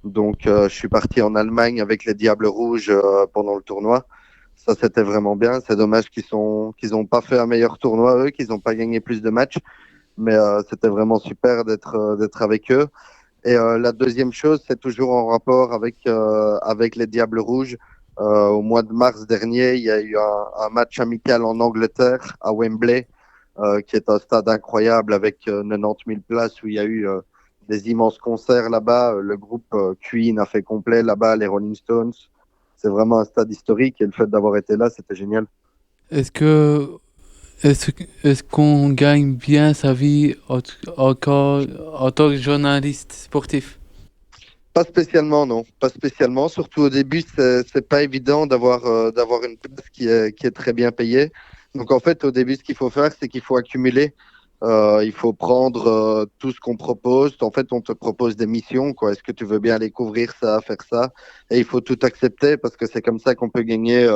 S: Donc, je suis parti en Allemagne avec les Diables Rouges pendant le tournoi. Ça, c'était vraiment bien. C'est dommage qu'ils n'ont pas fait un meilleur tournoi, eux, qu'ils n'ont pas gagné plus de matchs. Mais c'était vraiment super d'être avec eux. Et la deuxième chose, c'est toujours en rapport avec les Diables Rouges. Au mois de mars dernier, il y a eu un match amical en Angleterre, à Wembley, qui est un stade incroyable avec 90 000 places où il y a eu des immenses concerts là-bas. Le groupe Queen a fait complet là-bas, les Rolling Stones. C'est vraiment un stade historique et le fait d'avoir été là, c'était génial.
G: Est-ce qu'on gagne bien sa vie en tant que journaliste sportif?
S: Pas spécialement, non. Pas spécialement. Surtout au début, c'est pas évident d'avoir une place qui est très bien payée. Donc en fait, au début, ce qu'il faut faire, c'est qu'il faut accumuler. Il faut prendre tout ce qu'on propose. En fait, on te propose des missions, quoi. Est-ce que tu veux bien aller couvrir ça, faire ça? Et il faut tout accepter parce que c'est comme ça qu'on peut gagner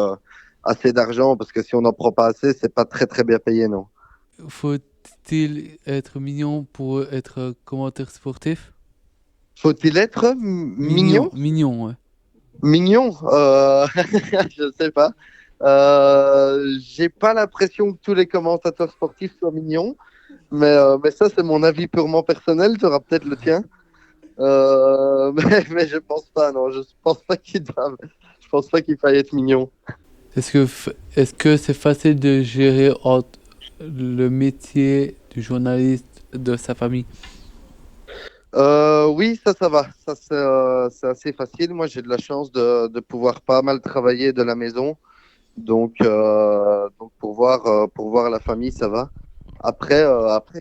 S: assez d'argent. Parce que si on n'en prend pas assez, c'est pas très très bien payé, non.
G: Faut-il être mignon pour être commentateur sportif?
S: Faut-il être mignon?
G: Mignon, ouais.
S: Mignon, je sais pas. J'ai pas l'impression que tous les commentateurs sportifs soient mignons, mais ça c'est mon avis purement personnel. Tu auras peut-être le tien, mais je pense pas. Non, je pense pas je pense pas qu'il faille être mignon.
G: Est-ce que c'est facile de gérer le métier du journaliste de sa famille?
S: Oui, ça va. Ça, c'est assez facile. Moi, j'ai de la chance de pouvoir pas mal travailler de la maison. Donc pour voir la famille, ça va. Après,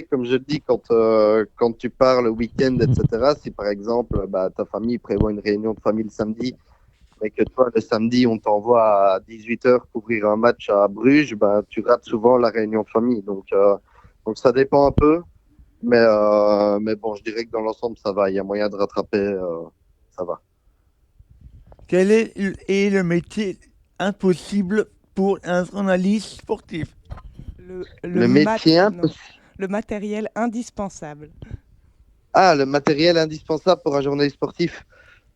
S: comme je te dis, quand tu pars le week-end, etc., si par exemple, ta famille prévoit une réunion de famille le samedi, mais que toi, le samedi, on t'envoie à 18h couvrir un match à Bruges, tu rates souvent la réunion de famille. Donc ça dépend un peu. Mais bon, je dirais que dans l'ensemble, ça va. Il y a moyen de rattraper, ça va.
T: Quel est le métier impossible pour un journaliste sportif?
S: Le métier impossible.
F: Le matériel indispensable.
S: Ah, le matériel indispensable pour un journaliste sportif.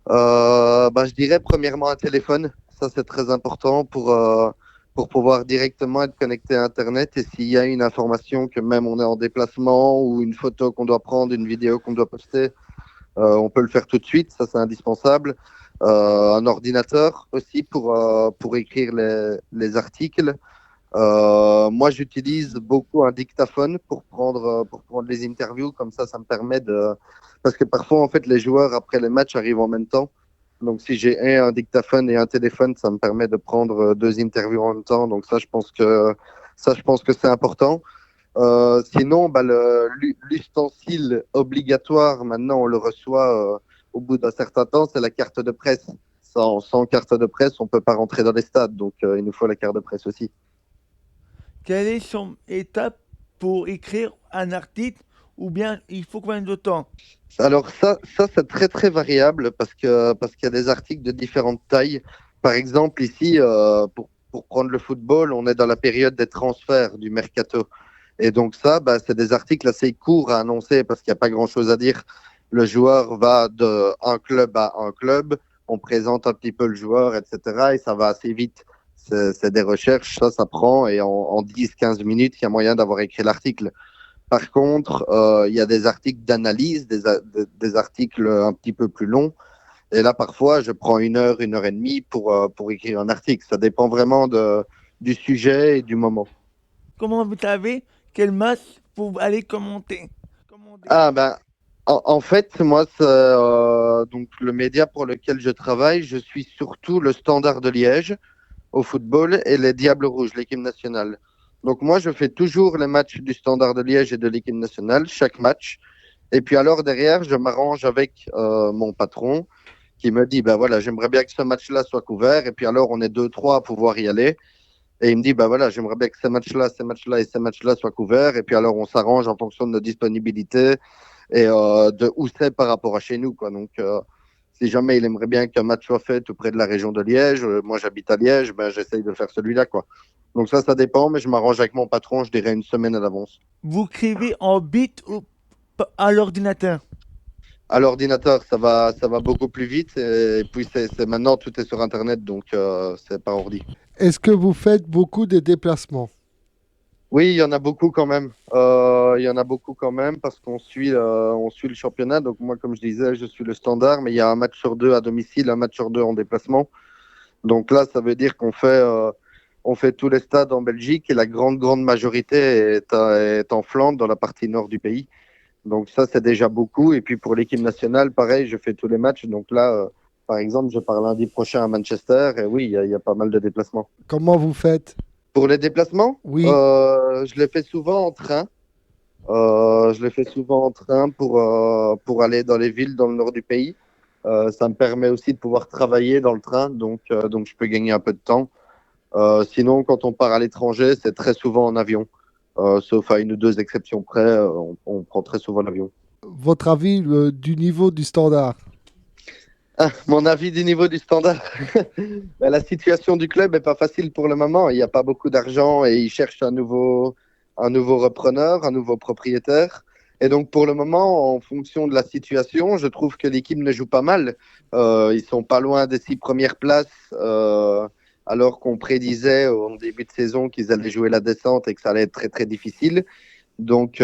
S: Je dirais premièrement un téléphone. Ça, c'est très important pour pouvoir directement être connecté à Internet. Et s'il y a une information que même on est en déplacement ou une photo qu'on doit prendre, une vidéo qu'on doit poster, on peut le faire tout de suite. Ça, c'est indispensable. Un ordinateur aussi pour écrire les articles. Moi, j'utilise beaucoup un dictaphone pour prendre les interviews. Comme ça me permet parce que parfois, en fait, les joueurs, après les matchs, arrivent en même temps. Donc, si j'ai un dictaphone et un téléphone, ça me permet de prendre deux interviews en même temps. Donc, ça, je pense que c'est important. Sinon, l'ustensile obligatoire, maintenant, on le reçoit au bout d'un certain temps, c'est la carte de presse. Sans carte de presse, on ne peut pas rentrer dans les stades. Donc, il nous faut la carte de presse aussi.
T: Quelle est son étape pour écrire un article ou bien il faut combien de temps?
S: Alors ça c'est très très variable parce qu'il y a des articles de différentes tailles. Par exemple ici, pour prendre le football, on est dans la période des transferts du mercato. Et donc ça, c'est des articles assez courts à annoncer parce qu'il n'y a pas grand-chose à dire. Le joueur va d'un club à un club, on présente un petit peu le joueur, etc. Et ça va assez vite. C'est des recherches, ça prend, et en 10-15 minutes, il y a moyen d'avoir écrit l'article. Par contre, il y a des articles d'analyse, des articles un petit peu plus longs. Et là, parfois, je prends 1 heure, 1 heure et demie pour écrire un article. Ça dépend vraiment du sujet et du moment.
T: Comment vous savez quel match vous allez commenter?
S: Ah ben, en fait, moi, donc le média pour lequel je travaille, je suis surtout le Standard de Liège au football et les Diables Rouges, l'équipe nationale. Donc moi, je fais toujours les matchs du Standard de Liège et de l'équipe nationale, chaque match. Et puis alors, derrière, je m'arrange avec mon patron qui me dit, ben voilà, j'aimerais bien que ce match-là soit couvert. Et puis alors, on est 2-3 à pouvoir y aller. Et il me dit, ben voilà, j'aimerais bien que ces matchs-là et ces matchs-là soient couverts. Et puis alors, on s'arrange en fonction de nos disponibilités et de où c'est par rapport à chez nous, quoi. Donc, si jamais il aimerait bien qu'un match soit fait tout près de la région de Liège, moi j'habite à Liège, ben j'essaye de faire celui-là, quoi. Donc ça dépend, mais je m'arrange avec mon patron, je dirais 1 semaine à l'avance.
T: Vous écrivez en bit ou à l'ordinateur?
S: À l'ordinateur, ça va beaucoup plus vite. Et puis maintenant, tout est sur Internet, donc c'est par ordi.
A: Est-ce que vous faites beaucoup de déplacements?
S: Oui, il y en a beaucoup quand même. Parce qu'on suit le championnat. Donc moi, comme je disais, je suis le Standard, mais il y a un match sur 2 à domicile, un match sur 2 en déplacement. Donc là, ça veut dire qu'on fait tous les stades en Belgique et la grande majorité est en Flandre, dans la partie nord du pays. Donc ça, c'est déjà beaucoup. Et puis pour l'équipe nationale, pareil, je fais tous les matchs. Donc là, par exemple, je pars lundi prochain à Manchester. Et oui, il y a pas mal de déplacements.
A: Comment vous faites?
S: Pour les déplacements?
A: Oui.
S: Je les fais souvent en train. Pour aller dans les villes dans le nord du pays. Ça me permet aussi de pouvoir travailler dans le train. Donc je peux gagner un peu de temps. Sinon, quand on part à l'étranger, c'est très souvent en avion. Sauf à 1 ou 2 exceptions près, on prend très souvent l'avion.
A: Votre avis du niveau du Standard?
S: Mon avis du niveau du Standard. La situation du club est pas facile pour le moment. Il n'y a pas beaucoup d'argent et ils cherchent un nouveau repreneur, un nouveau propriétaire. Et donc pour le moment, en fonction de la situation, je trouve que l'équipe ne joue pas mal. Ils sont pas loin des 6 premières places. Alors qu'on prédisait au début de saison qu'ils allaient jouer la descente et que ça allait être très très difficile. Donc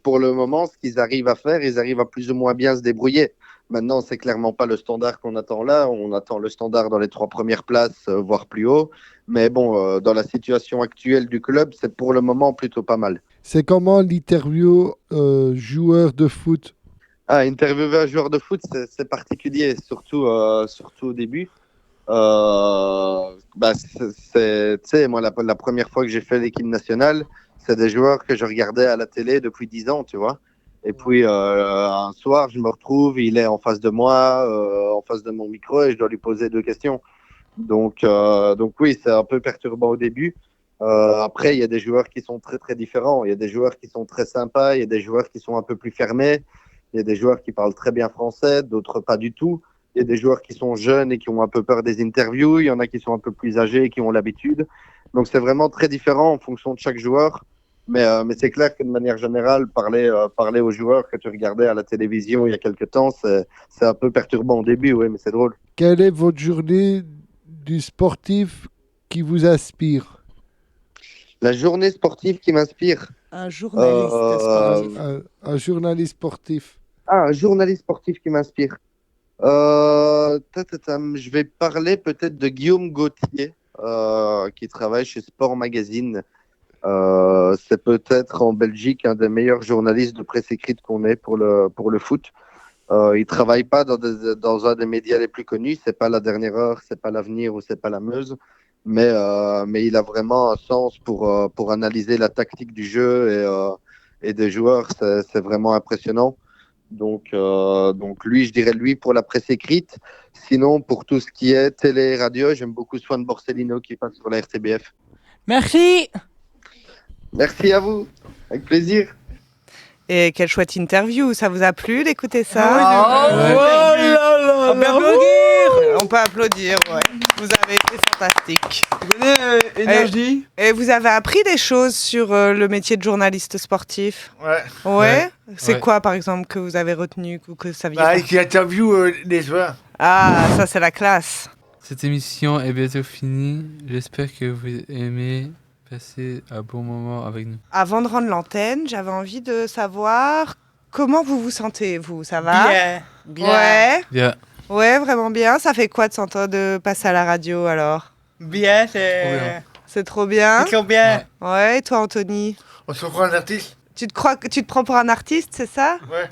S: pour le moment, ce qu'ils arrivent à faire, ils arrivent à plus ou moins bien se débrouiller. Maintenant, c'est clairement pas le Standard qu'on attend là. On attend le Standard dans les 3 premières places, voire plus haut. Mais bon, dans la situation actuelle du club, c'est pour le moment plutôt pas mal.
A: C'est comment l'interview joueur de foot?
S: Interviewer un joueur de foot, c'est particulier, surtout au début. Moi, la première fois que j'ai fait l'équipe nationale, c'est des joueurs que je regardais à la télé depuis 10 ans, tu vois. Et puis, un soir, je me retrouve, il est en face de moi, en face de mon micro, et je dois lui poser 2 questions. Donc oui, c'est un peu perturbant au début. Après, il y a des joueurs qui sont très, très différents. Il y a des joueurs qui sont très sympas, il y a des joueurs qui sont un peu plus fermés, il y a des joueurs qui parlent très bien français, d'autres pas du tout. Il y a des joueurs qui sont jeunes et qui ont un peu peur des interviews. Il y en a qui sont un peu plus âgés et qui ont l'habitude. Donc, c'est vraiment très différent en fonction de chaque joueur. Mais c'est clair que de manière générale, parler aux joueurs que tu regardais à la télévision il y a quelques temps, c'est un peu perturbant au début, oui, mais c'est drôle.
A: Quelle est votre journée du sportif qui vous inspire?
S: La journée sportive qui m'inspire?
F: Un journaliste sportif.
A: Un journaliste sportif.
S: Un journaliste sportif qui m'inspire. Je vais parler peut-être de Guillaume Gauthier, qui travaille chez Sport Magazine. C'est peut-être en Belgique un des meilleurs journalistes de presse écrite qu'on ait pour le foot. Il travaille pas dans un des médias les plus connus. C'est pas La Dernière Heure, c'est pas l'Avenir ou c'est pas La Meuse, mais il a vraiment un sens pour analyser la tactique du jeu et des joueurs. C'est vraiment impressionnant. Donc lui, je dirais lui pour la presse écrite. Sinon, pour tout ce qui est télé et radio, j'aime beaucoup Swan Borsellino qui passe sur la RTBF.
T: Merci.
S: Merci à vous, avec plaisir.
F: Et quelle chouette interview, ça vous a plu d'écouter ça? On peut applaudir, ouais. Vous avez été fantastique.
T: Tu connais Énergie?
F: Et vous avez appris des choses sur le métier de journaliste sportif? Ouais. C'est quoi, par exemple, que vous avez retenu ou que vous saviez?
D: Qui interviewe les joueurs.
F: Ah, ça c'est la classe.
G: Cette émission est bientôt finie. J'espère que vous aimez passer un bon moment avec nous.
F: Avant de rendre l'antenne, j'avais envie de savoir comment vous vous sentez, vous. Ça va?
C: Bien.
F: Ouais.
G: Bien.
F: Ouais, vraiment bien. Ça fait quoi de passer à la radio alors?
C: Bien, c'est...
F: C'est trop bien.
C: C'est trop bien.
F: Ouais, et toi Anthony?
D: On se prend un artiste.
F: Tu te prends pour un artiste, c'est ça?
D: Ouais.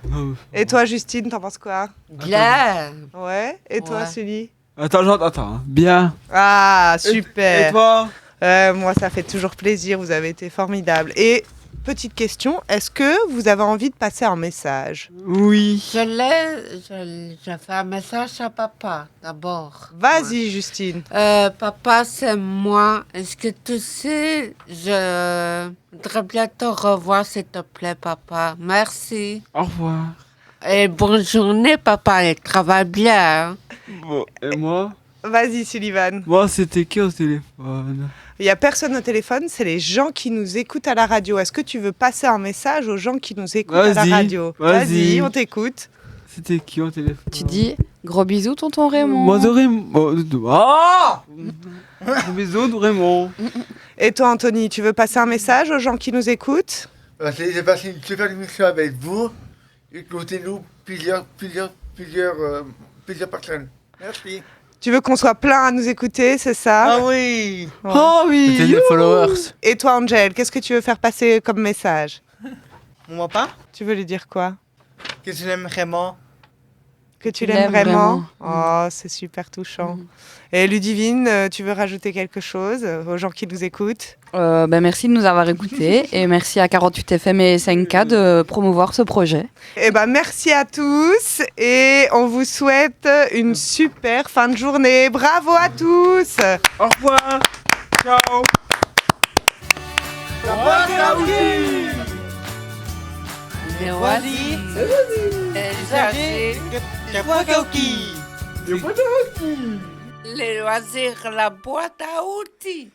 F: Et toi Justine, t'en penses quoi?
B: Bien.
F: Ouais. Et toi
B: Ouais.
F: Sully?
K: Attends. Bien.
F: Ah, super.
K: Et toi?
F: Moi, ça fait toujours plaisir. Vous avez été formidable. Et petite question, est-ce que vous avez envie de passer un message?
K: Oui.
B: Je fais un message à papa d'abord.
F: Vas-y, Justine.
B: Papa, c'est moi. Est-ce que tu sais, je voudrais bien te revoir, s'il te plaît, papa. Merci.
K: Au revoir.
B: Et bonne journée, papa. Et travaille bien. Hein.
K: Bon, et moi?
F: Vas-y, Sullivan.
K: Moi, c'était qui au téléphone?
F: Il n'y a personne au téléphone, c'est les gens qui nous écoutent à la radio. Est-ce que tu veux passer un message aux gens qui nous écoutent à la radio? Vas-y, on t'écoute.
K: C'était qui au téléphone?
E: Tu dis gros bisous, tonton Raymond.
K: Moi, de Raymond. Ah! Gros bisous de Raymond.
F: Et toi, Anthony, tu veux passer un message aux gens qui nous écoutent?
D: J'ai passé une super émission avec vous. Écoutez-nous plusieurs personnes. Merci.
F: Tu veux qu'on soit plein à nous écouter, c'est ça?
C: Ah oui.
F: Ouais.
K: Oh oui.
G: C'était des followers.
F: Et toi, Angel, qu'est-ce que tu veux faire passer comme message?
C: Moi pas?
F: Tu veux lui dire quoi?
C: Que je l'aime vraiment.
F: Que tu l'aimes vraiment? Oh, c'est super touchant. Et Ludivine, tu veux rajouter quelque chose aux gens qui nous écoutent?
E: Merci de nous avoir écoutés et merci à 48 FM et SNK de promouvoir ce projet.
F: Eh ben, merci à tous et on vous souhaite une super fin de journée. Bravo à tous.
K: Au revoir. Ciao.
F: La boîte à outils.
B: Les oisirs. Les loisirs, la boîte à outils.